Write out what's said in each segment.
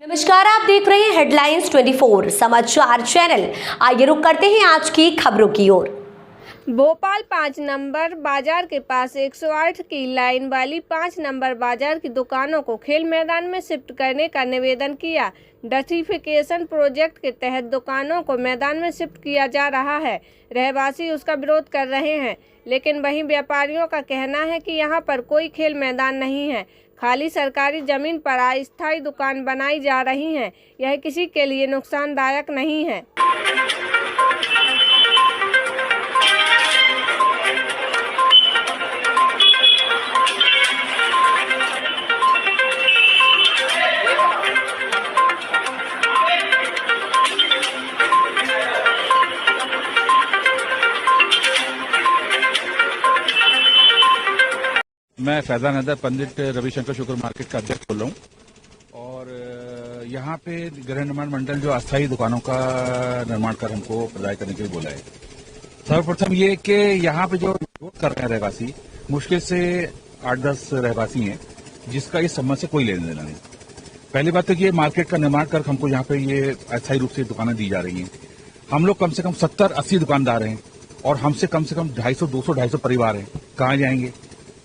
नमस्कार, आप देख रहे हैं हेडलाइंस 24 समाचार चैनल। आइए रुक करते हैं आज की खबरों की ओर। भोपाल 5 नंबर बाजार के पास 108 की लाइन वाली 5 नंबर बाजार की दुकानों को खेल मैदान में शिफ्ट करने का निवेदन किया। डस्टिफिकेशन प्रोजेक्ट के तहत दुकानों को मैदान में शिफ्ट किया जा रहा है। रहवासी उसका विरोध कर रहे हैं, लेकिन वहीं व्यापारियों का कहना है कि यहां पर कोई खेल मैदान नहीं है, खाली सरकारी जमीन पर अस्थायी दुकान बनाई जा रही हैं। यह किसी के लिए नुकसानदायक नहीं है। मैं फैजान अहमद पंडित रविशंकर शुक्र मार्केट का अध्यक्ष बोल रहा हूँ और यहाँ पे गृह निर्माण मंडल जो अस्थायी दुकानों का निर्माण कर हमको प्रदाय करने के लिए बोला है। सर्वप्रथम ये कि यहाँ पे जो विरोध कर रहे हैं रहवासी, मुश्किल से 8-10 रहवासी हैं जिसका इस संबंध से कोई लेना देना नहीं। पहली बात तो ये मार्केट का निर्माण कर हमको यहाँ पे ये अस्थायी रूप से दुकानें दी जा रही हैं। हम लोग कम से कम 70-80 दुकानदार हैं और हमसे कम से कम 250 परिवार हैं। कहाँ जाएंगे?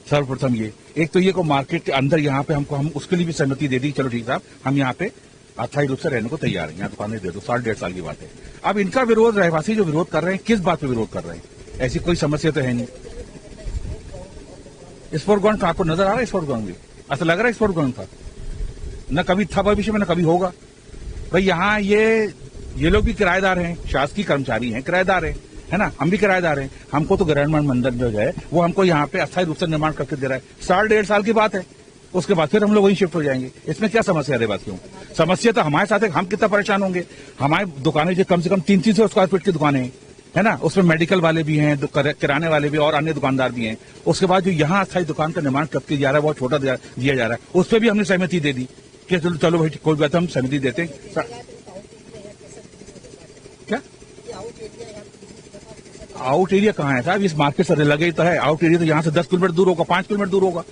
सर्वप्रथम ये एक तो ये को मार्केट के अंदर यहाँ पे हम उसके लिए भी सहमति दे दी, चलो ठीक साहब हम यहाँ पे अस्थायी रूप से रहने को तैयार हैं, यहाँ दुकानें दे दो। 1.5 साल की बात है। अब इनका विरोध, रहवासी जो विरोध कर रहे हैं, किस बात पे विरोध कर रहे हैं? ऐसी कोई समस्या तो है नहीं। स्पोर्ट ग्राउंड आपको नजर आ रहा है? स्पोर्ट ग्राउंड भी ऐसा लग रहा है स्पोर्ट ग्राउंड था, न कभी था भविष्य में, न कभी होगा। भाई यहाँ ये लोग भी किराएदार हैं, शासकीय कर्मचारी हैं, किराएदार हैं, है ना, हम भी किराएदार हैं। हमको तो गृह निर्माण मंडल जो है वो हमको यहाँ पे अस्थायी रूप से निर्माण करके दे रहा है। 1.5 साल की बात है, उसके बाद फिर हम लोग वहीं शिफ्ट हो जाएंगे। इसमें क्या समस्या है रहवासियों? समस्या तो हमारे साथ है, हम कितना परेशान होंगे। हमारी दुकानें जो कम से कम 300 स्क्वायर फीट की दुकानें हैं, है ना, उसमें मेडिकल वाले भी हैं, किराने वाले भी और अन्य दुकानदार भी हैं। उसके बाद जो यहाँ अस्थायी दुकान का निर्माण करके जा रहा है, बहुत छोटा दिया जा रहा है, उस पर भी हमने सहमति दे दी कि चलो भाई कोई बात, हम सहमति देते हैं। क्या आउट एरिया कहाँ है साहब? इस मार्केट से लगे तो है। आउट एरिया तो यहाँ से 10 किलोमीटर दूर होगा, 5 किलोमीटर दूर होगा।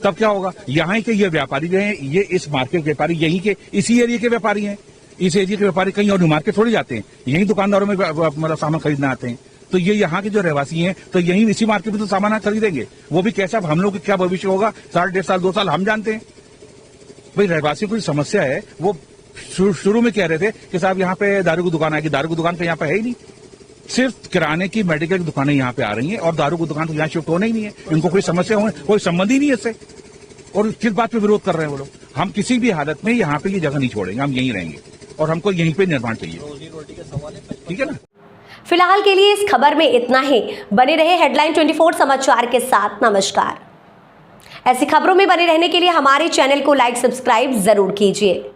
तब क्या होगा? यहाँ के ये व्यापारी जो हैं, ये इस मार्केट व्यापारी यहीं के, इसी एरिया के व्यापारी हैं। इस एरिया के व्यापारी कहीं और मार्केट थोड़ी जाते हैं, यही दुकानदारों में मतलब सामान खरीदना आते हैं। तो ये यहाँ के जो रहवासी हैं तो यही इसी मार्केट में तो सामान खरीदेंगे। वो भी कैसा, हम लोग क्या भविष्य होगा 1.5 साल 2 साल हम जानते हैं। भाई रहवासियों की समस्या है, वो शुरू में कह रहे थे कि साहब यहाँ पे दारू की दुकान आएगी, दारू की दुकान तो यहाँ पे है ही नहीं। सिर्फ किराने की, मेडिकल की दुकानें यहाँ पे आ रही हैं और दारू की दुकान तो यहाँ शिफ्ट होना ही नहीं है। इनको कोई समस्या हो, कोई संबंध ही नहीं है इससे। और किस बात पे विरोध कर रहे हैं वो लोग? हम किसी भी हालत में यहाँ पे ये जगह नहीं छोड़ेंगे, हम यहीं रहेंगे और हमको यहीं पे निर्माण चाहिए। ठीक है ना? फिलहाल के लिए इस खबर में इतना ही। बने रहे हेडलाइन 24 समाचार के साथ। नमस्कार। ऐसी खबरों में बने रहने के लिए हमारे चैनल को लाइक, सब्सक्राइब जरूर कीजिए।